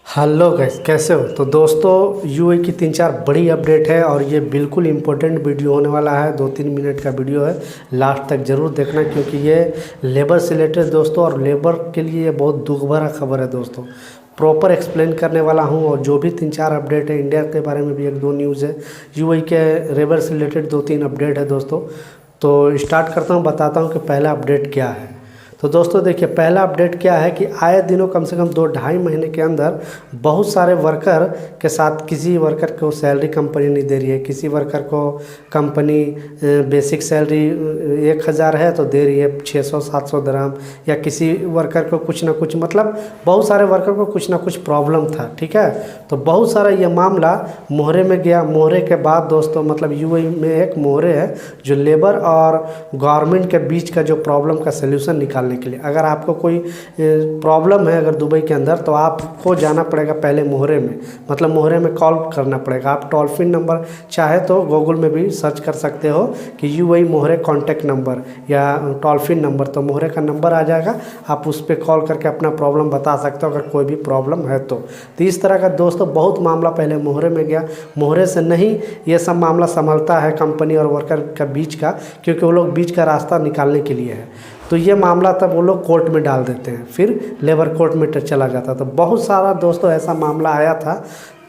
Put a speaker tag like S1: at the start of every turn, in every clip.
S1: Hello guys, कैसे हो। तो दोस्तों यूएई की 3-4 बड़ी अपडेट है और ये बिल्कुल इम्पोर्टेंट वीडियो होने वाला है। 2-3 मिनट का वीडियो है, लास्ट तक ज़रूर देखना क्योंकि ये लेबर से रिलेटेड दोस्तों, और लेबर के लिए ये बहुत दुख भरा खबर है दोस्तों। प्रॉपर एक्सप्लेन करने वाला हूँ और जो भी 3-4 अपडेट है, इंडिया के बारे में भी 1-2 न्यूज़ है, यूएई के लेबर से रिलेटेड 2-3 अपडेट है दोस्तों। तो स्टार्ट करता हूँ, बताता हूँ कि पहला अपडेट क्या है। तो दोस्तों देखिए, पहला अपडेट क्या है कि आए दिनों कम से कम 2-2.5 महीने के अंदर बहुत सारे वर्कर के साथ किसी वर्कर को सैलरी कंपनी नहीं दे रही है। किसी वर्कर को कंपनी बेसिक सैलरी 1000 है तो दे रही है 600-700 दिरहम, या किसी वर्कर को कुछ ना कुछ, मतलब बहुत सारे वर्कर को कुछ ना कुछ प्रॉब्लम था। ठीक है, तो बहुत सारा ये मामला मोहरे में गया। मोहरे के बाद दोस्तों, मतलब यूएई में एक मोहरे है जो लेबर और गवर्नमेंट के बीच का जो प्रॉब्लम का सलूशन निकाल के लिए। अगर आपको कोई प्रॉब्लम है अगर दुबई के अंदर, तो आपको जाना पड़ेगा पहले मोहरे में, मतलब मोहरे में कॉल करना पड़ेगा। आप टोल फ्री नंबर चाहे तो गूगल में भी सर्च कर सकते हो कि यूएई मोहरे कॉन्टैक्ट नंबर या टोल फ्री नंबर, तो मोहरे का नंबर आ जाएगा। आप उस पर कॉल करके अपना प्रॉब्लम बता सकते हो अगर कोई भी प्रॉब्लम है तो इस तरह का दोस्तों बहुत मामला पहले मोहरे में गया। मोहरे से नहीं ये सब मामला संभलता है कंपनी और वर्कर का बीच का, क्योंकि वो लोग बीच का रास्ता निकालने के लिए है। तो ये मामला तब वो लोग कोर्ट में डाल देते हैं, फिर लेबर कोर्ट में चला जाता। तो बहुत सारा दोस्तों ऐसा मामला आया था।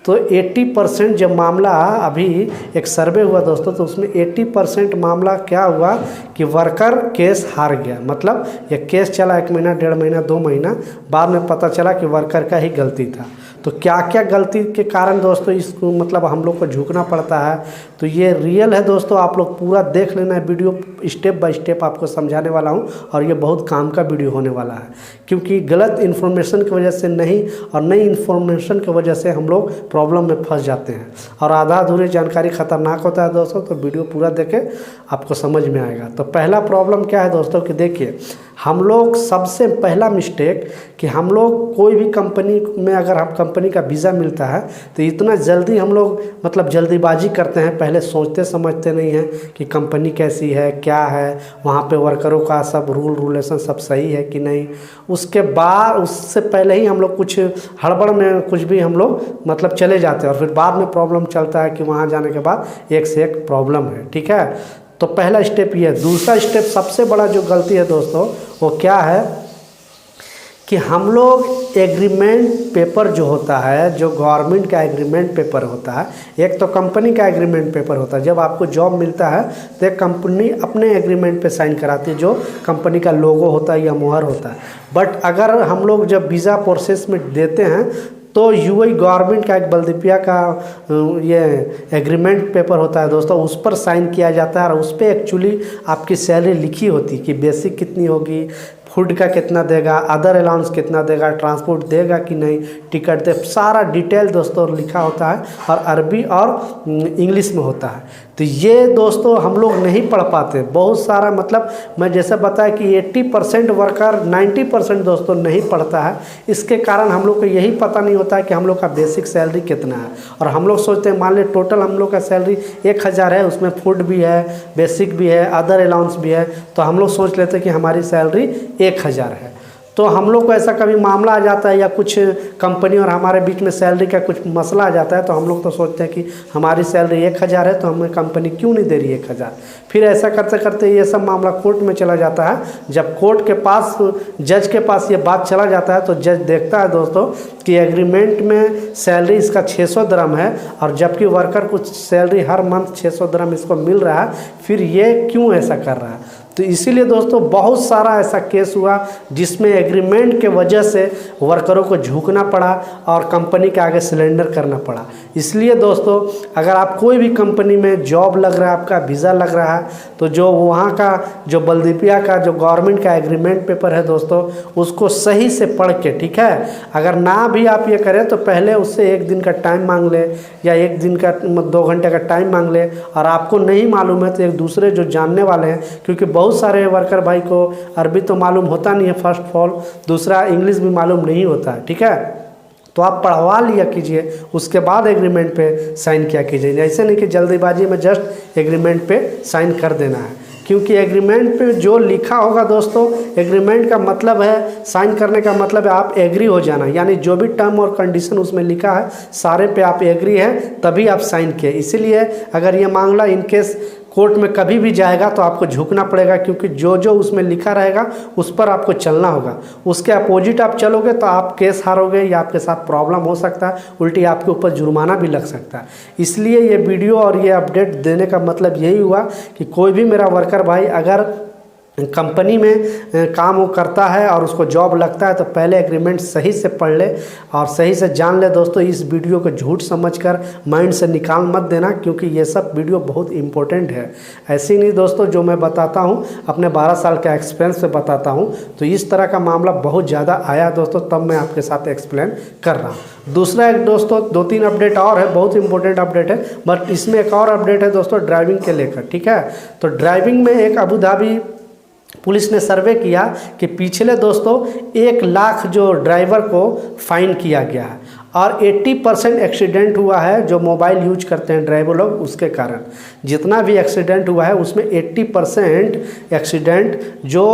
S1: तो 80% जब मामला, अभी एक सर्वे हुआ दोस्तों, तो उसमें 80% मामला क्या हुआ कि वर्कर केस हार गया। मतलब ये केस चला 1 महीना, 1.5 महीना, 2 महीना, बाद में पता चला कि वर्कर का ही गलती था। तो क्या क्या गलती के कारण दोस्तों इसको, मतलब हम लोग को झुकना पड़ता है। तो ये रियल है दोस्तों, आप लोग पूरा देख लेना है वीडियो, स्टेप बाय स्टेप आपको समझाने वाला हूँ। और ये बहुत काम का वीडियो होने वाला है, क्योंकि गलत इन्फॉर्मेशन की वजह से नहीं, और नई इन्फॉर्मेशन की वजह से हम लोग प्रॉब्लम में फंस जाते हैं। और आधा अधूरी जानकारी खतरनाक होता है दोस्तों, तो वीडियो पूरा देखें, आपको समझ में आएगा। तो पहला प्रॉब्लम क्या है दोस्तों कि देखिए, हम लोग सबसे पहला मिस्टेक कि हम लोग कोई भी कंपनी में, अगर हम कंपनी का वीज़ा मिलता है तो इतना जल्दी हम लोग, मतलब जल्दीबाजी करते हैं। पहले सोचते समझते नहीं हैं कि कंपनी कैसी है, क्या है, वहाँ पे वर्करों का सब रूल रेगुलेशन सब सही है कि नहीं। उसके बाद, उससे पहले ही हम लोग कुछ हड़बड़ में कुछ भी हम लोग मतलब चले जाते हैं, और फिर बाद में प्रॉब्लम चलता है कि वहाँ जाने के बाद एक से एक प्रॉब्लम है। ठीक है, तो पहला स्टेप ये है। दूसरा स्टेप, सबसे बड़ा जो गलती है दोस्तों, वो क्या है कि हम लोग एग्रीमेंट पेपर जो होता है, जो गवर्नमेंट का एग्रीमेंट पेपर होता है, एक तो कंपनी का एग्रीमेंट पेपर होता है। जब आपको जॉब मिलता है तो एक कंपनी अपने एग्रीमेंट पे साइन कराती है, जो कंपनी का लोगो होता है या मुहर होता है। बट अगर हम लोग जब वीज़ा प्रोसेस में देते हैं तो यूएई गवर्नमेंट का एक बल्दीपिया का ये एग्रीमेंट पेपर होता है दोस्तों, उस पर साइन किया जाता है। और उस पर एक्चुअली आपकी सैलरी लिखी होती है कि बेसिक कितनी होगी, फूड का कितना देगा, अदर अलाउंस कितना देगा, ट्रांसपोर्ट देगा कि नहीं, टिकट दे, सारा डिटेल दोस्तों लिखा होता है, और अरबी और इंग्लिश में होता है। तो ये दोस्तों हम लोग नहीं पढ़ पाते बहुत सारा, मतलब मैं जैसे बताया कि 80% वर्कर, 90% दोस्तों नहीं पढ़ता है। इसके कारण हम लोग को यही पता नहीं होता है कि हम लोग का बेसिक सैलरी कितना है। और हम लोग सोचते हैं, मान ली टोटल हम लोग का सैलरी 1000 है, उसमें फूड भी है, बेसिक भी है, अदर अलाउंस भी है, तो हम लोग सोच लेते हैं कि हमारी सैलरी 1000 है। तो हम लोग को ऐसा कभी मामला आ जाता है या कुछ कंपनी और हमारे बीच में सैलरी का कुछ मसला आ जाता है, तो हम लोग तो सोचते हैं कि हमारी सैलरी 1000 है, तो हमें कंपनी क्यों नहीं दे रही 1000। फिर ऐसा करते करते ये सब मामला कोर्ट में चला जाता है। जब कोर्ट के पास, जज के पास ये बात चला जाता है, तो जज देखता है दोस्तों कि एग्रीमेंट में सैलरी इसका 600 दिरहम है, और जबकि वर्कर को सैलरी हर मंथ 600 दिरहम इसको मिल रहा है, फिर ये क्यों ऐसा कर रहा है। तो इसीलिए दोस्तों बहुत सारा ऐसा केस हुआ जिसमें एग्रीमेंट के वजह से वर्करों को झुकना पड़ा और कंपनी के आगे सिलेंडर करना पड़ा। इसलिए दोस्तों, अगर आप कोई भी कंपनी में जॉब लग रहा है, आपका वीज़ा लग रहा है, तो जो वहाँ का जो बल्दीपिया का जो गवर्नमेंट का एग्रीमेंट पेपर है दोस्तों, उसको सही से पढ़ के, ठीक है, अगर ना भी आप ये करें तो पहले उससे 1 दिन का टाइम मांग ले, या 1 दिन का 2 घंटे का टाइम मांग ले। और आपको नहीं मालूम है तो एक दूसरे जो जानने वाले हैं, क्योंकि बहुत सारे वर्कर भाई को अरबी तो मालूम होता नहीं है फर्स्ट ऑफ ऑल, दूसरा इंग्लिश भी मालूम नहीं होता है। ठीक है, तो आप पढ़वा लिया कीजिए, उसके बाद एग्रीमेंट पे साइन किया कीजिए। ऐसे नहीं कि जल्दीबाजी में जस्ट एग्रीमेंट पे साइन कर देना है, क्योंकि एग्रीमेंट पे जो लिखा होगा दोस्तों, एग्रीमेंट का मतलब है, साइन करने का मतलब है आप एग्री हो जाना, यानी जो भी टर्म और कंडीशन उसमें लिखा है सारे पे आप एग्री है तभी आप साइन किए। इसीलिए अगर ये मामला इनकेस कोर्ट में कभी भी जाएगा तो आपको झुकना पड़ेगा, क्योंकि जो जो उसमें लिखा रहेगा उस पर आपको चलना होगा। उसके अपोजिट आप चलोगे तो आप केस हारोगे या आपके साथ प्रॉब्लम हो सकता है, उल्टी आपके ऊपर जुर्माना भी लग सकता है। इसलिए ये वीडियो और ये अपडेट देने का मतलब यही हुआ कि कोई भी मेरा वर्कर भाई अगर कंपनी में काम वो करता है और उसको जॉब लगता है तो पहले एग्रीमेंट सही से पढ़ ले और सही से जान ले दोस्तों। इस वीडियो को झूठ समझकर माइंड से निकाल मत देना, क्योंकि ये सब वीडियो बहुत इंपॉर्टेंट है। ऐसे ही नहीं दोस्तों, जो मैं बताता हूँ अपने 12 साल के एक्सपीरियंस से बताता हूँ, तो इस तरह का मामला बहुत ज़्यादा आया दोस्तों, तब मैं आपके साथ एक्सप्लेन कर रहा हूँ। दूसरा एक दोस्तों 2-3 अपडेट और है, बहुत इंपॉर्टेंट अपडेट है, बट इसमें एक और अपडेट है दोस्तों ड्राइविंग के लेकर, ठीक है। तो ड्राइविंग में एक अबू धाबी पुलिस ने सर्वे किया कि पिछले दोस्तों 1 लाख जो ड्राइवर को फाइन किया गया है और 80% एक्सीडेंट हुआ है जो मोबाइल यूज करते हैं ड्राइवर लोग, उसके कारण जितना भी एक्सीडेंट हुआ है उसमें 80% एक्सीडेंट जो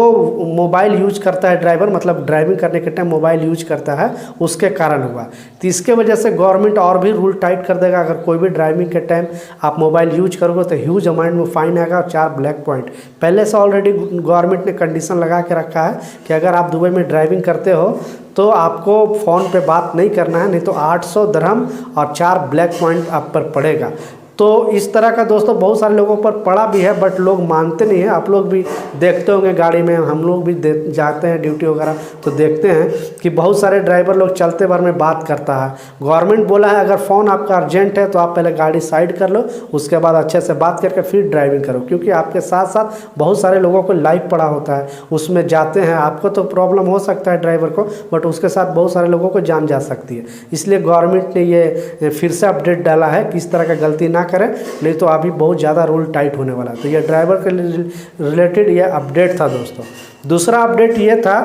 S1: मोबाइल यूज करता है ड्राइवर, मतलब ड्राइविंग करने के टाइम मोबाइल यूज करता है, उसके कारण हुआ। तो इसके वजह से गवर्नमेंट और भी रूल टाइट कर देगा। अगर कोई भी ड्राइविंग के टाइम आप मोबाइल यूज करोगे तो ह्यूज अमाउंट में फाइन आएगा और 4 ब्लैक पॉइंट। पहले से ऑलरेडी गवर्नमेंट ने कंडीशन लगा के रखा है कि अगर आप दुबई में ड्राइविंग करते हो तो आपको फ़ोन पे बात नहीं करना है, नहीं तो 800 दिरहम और 4 ब्लैक पॉइंट आप पर पड़ेगा। तो इस तरह का दोस्तों बहुत सारे लोगों पर पड़ा भी है, बट लोग मानते नहीं हैं। आप लोग भी देखते होंगे गाड़ी में, हम लोग भी जाते हैं ड्यूटी वगैरह तो देखते हैं कि बहुत सारे ड्राइवर लोग चलते भर में बात करता है। गवर्नमेंट बोला है अगर फ़ोन आपका अर्जेंट है तो आप पहले गाड़ी साइड कर लो, उसके बाद अच्छे से बात करके फिर ड्राइविंग करो, क्योंकि आपके साथ साथ बहुत सारे लोगों को लाइफ पड़ा होता है, उसमें जाते हैं। आपको तो प्रॉब्लम हो सकता है ड्राइवर को, बट उसके साथ बहुत सारे लोगों को जान जा सकती है। इसलिए गवर्नमेंट ने ये फिर से अपडेट डाला है कि इस तरह का गलती ना करें, नहीं तो अभी बहुत ज़्यादा रूल टाइट होने वाला है। तो ये ड्राइवर के रिलेटेड ये अपडेट था दोस्तों। दूसरा अपडेट ये था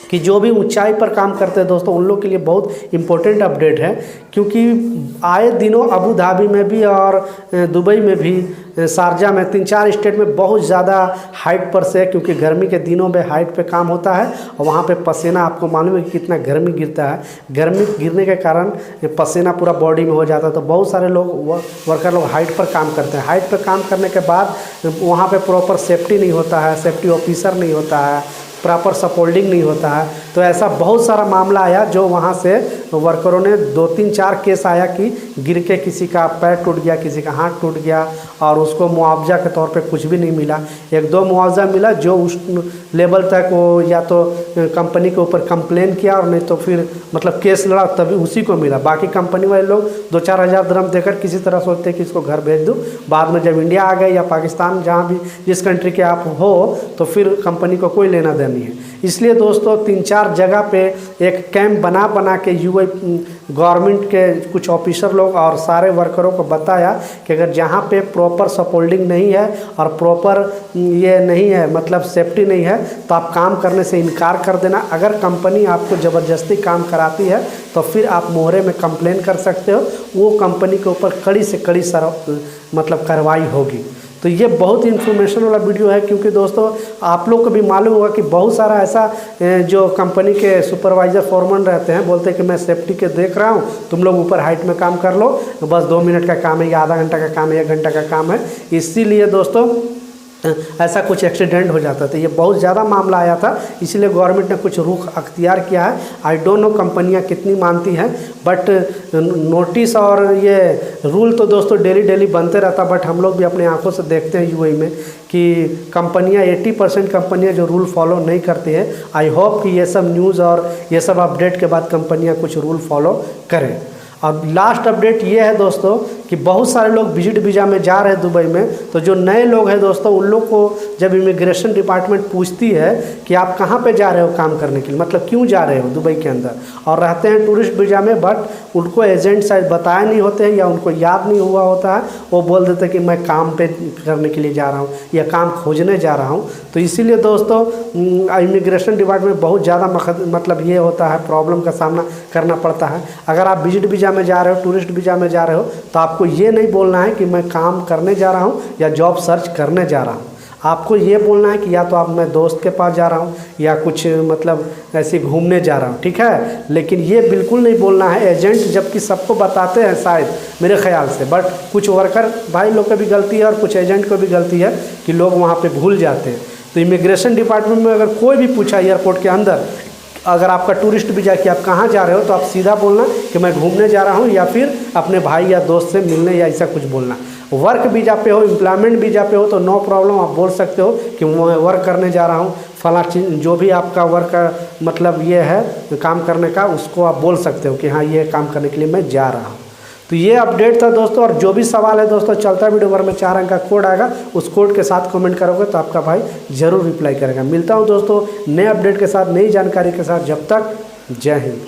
S1: कि जो भी ऊंचाई पर काम करते हैं दोस्तों उन लोग के लिए बहुत इम्पोर्टेंट अपडेट है, क्योंकि आए दिनों अबू धाबी में भी और दुबई में भी, शारजा में, 3-4 स्टेट में बहुत ज़्यादा हाइट पर से, क्योंकि गर्मी के दिनों में हाइट पे काम होता है और वहाँ पे पसीना, आपको मालूम है कि कितना गर्मी गिरता है। गर्मी गिरने के कारण पसीना पूरा बॉडी में हो जाता है। तो बहुत सारे लोग वर्कर लोग हाइट पर काम करते हैं। हाइट पर काम करने के बाद वहाँ पे प्रॉपर सेफ्टी नहीं होता है, सेफ्टी ऑफिसर नहीं होता है, प्रॉपर सपोल्डिंग नहीं होता है। तो ऐसा बहुत सारा मामला आया जो वहाँ से वर्करों ने 2-3-4 केस आया कि गिर के किसी का पैर टूट गया, किसी का हाथ टूट गया और उसको मुआवजा के तौर पे कुछ भी नहीं मिला। 1-2 मुआवजा मिला जो उस लेवल तक वो या तो कंपनी के ऊपर कंप्लेन किया और नहीं तो फिर मतलब केस लड़ा तभी उसी को मिला। बाकी कंपनी वाले लोग 2-4 हज़ार दिरहम देकर किसी तरह सोचते कि इसको घर भेज दूँ, बाद में जब इंडिया आ गए या पाकिस्तान, जहाँ भी जिस कंट्री के आप हो, तो फिर कंपनी को कोई लेना देना नहीं है। इसलिए दोस्तों 3-4 जगह पे एक कैंप बना के यूएई गवर्नमेंट के कुछ ऑफिसर लोग और सारे वर्करों को बताया कि अगर जहाँ पे प्रॉपर सपोल्डिंग नहीं है और प्रॉपर ये नहीं है, मतलब सेफ्टी नहीं है, तो आप काम करने से इनकार कर देना। अगर कंपनी आपको ज़बरदस्ती काम कराती है तो फिर आप मोहरे में कंप्लेन कर सकते हो, वो कंपनी के ऊपर कड़ी से कड़ी मतलब कार्रवाई होगी। तो ये बहुत इन्फॉर्मेशन वाला वीडियो है, क्योंकि दोस्तों आप लोग को भी मालूम होगा कि बहुत सारा ऐसा जो कंपनी के सुपरवाइज़र फॉरमैन रहते हैं, बोलते हैं कि मैं सेफ्टी के देख रहा हूँ, तुम लोग ऊपर हाइट में काम कर लो, बस 2 मिनट का काम है या आधा घंटा का काम है, 1 घंटा का काम है। इसीलिए दोस्तों ऐसा कुछ एक्सीडेंट हो जाता था। ये बहुत ज़्यादा मामला आया था, इसलिए गवर्नमेंट ने कुछ रुख अख्तियार किया है। आई डोंट नो कंपनियां कितनी मानती हैं, बट नोटिस और ये रूल तो दोस्तों डेली बनते रहता। बट हम लोग भी अपने आंखों से देखते हैं यूएई में कि कंपनियां 80% कंपनियां जो रूल फॉलो नहीं करती है। आई होप कि ये सब न्यूज़ और ये सब अपडेट के बाद कंपनियाँ कुछ रूल फॉलो करें। और लास्ट अपडेट ये है दोस्तों कि बहुत सारे लोग विजिट वीज़ा में जा रहे हैं दुबई में, तो जो नए लोग हैं दोस्तों उन लोग को जब इमिग्रेशन डिपार्टमेंट पूछती है कि आप कहाँ पे जा रहे हो काम करने के लिए, मतलब क्यों जा रहे हो दुबई के अंदर, और रहते हैं टूरिस्ट वीज़ा में, बट उनको एजेंट शायद बताए नहीं होते हैं या उनको याद नहीं हुआ होता है, वो बोल देते हैं कि मैं काम पे करने के लिए जा रहा हूँ या काम खोजने जा रहा हूँ। तो इसीलिए दोस्तों इमिग्रेशन डिपार्टमेंट में बहुत ज़्यादा मतलब ये होता है, प्रॉब्लम का सामना करना पड़ता है। अगर आप विजिट वीज़ा में जा रहे हो, टूरिस्ट वीज़ा में जा रहे हो, तो आपको ये नहीं बोलना है कि मैं काम करने जा रहा हूँ या जॉब सर्च करने जा रहा हूँ। आपको ये बोलना है कि या तो आप मैं दोस्त के पास जा रहा हूँ या कुछ मतलब ऐसे घूमने जा रहा हूँ, ठीक है। लेकिन ये बिल्कुल नहीं बोलना है एजेंट, जबकि सबको बताते हैं शायद मेरे ख्याल से, बट कुछ वर्कर भाई लोग की भी गलती है और कुछ एजेंट को भी गलती है कि लोग वहाँ पे भूल जाते हैं। तो इमिग्रेशन डिपार्टमेंट में अगर कोई भी पूछा एयरपोर्ट के अंदर, अगर आपका टूरिस्ट वीज़ा कि आप कहाँ जा रहे हो, तो आप सीधा बोलना कि मैं घूमने जा रहा हूँ, या फिर अपने भाई या दोस्त से मिलने, या ऐसा कुछ बोलना। वर्क वीज़ा पे हो, एम्प्लॉयमेंट वीज़ा पे हो तो नो प्रॉब्लम, आप बोल सकते हो कि मैं वर्क करने जा रहा हूँ, फला चीज़ जो भी आपका वर्क का मतलब ये है काम करने का, उसको आप बोल सकते हो कि हाँ ये काम करने के लिए मैं जा रहा हूँ। तो ये अपडेट था दोस्तों, और जो भी सवाल है दोस्तों चलता वीडियो भर में 4 अंक का कोड आएगा, उस कोड के साथ कमेंट करोगे तो आपका भाई ज़रूर रिप्लाई करेगा। मिलता हूँ दोस्तों नए अपडेट के साथ, नई जानकारी के साथ, जब तक जय हिंद।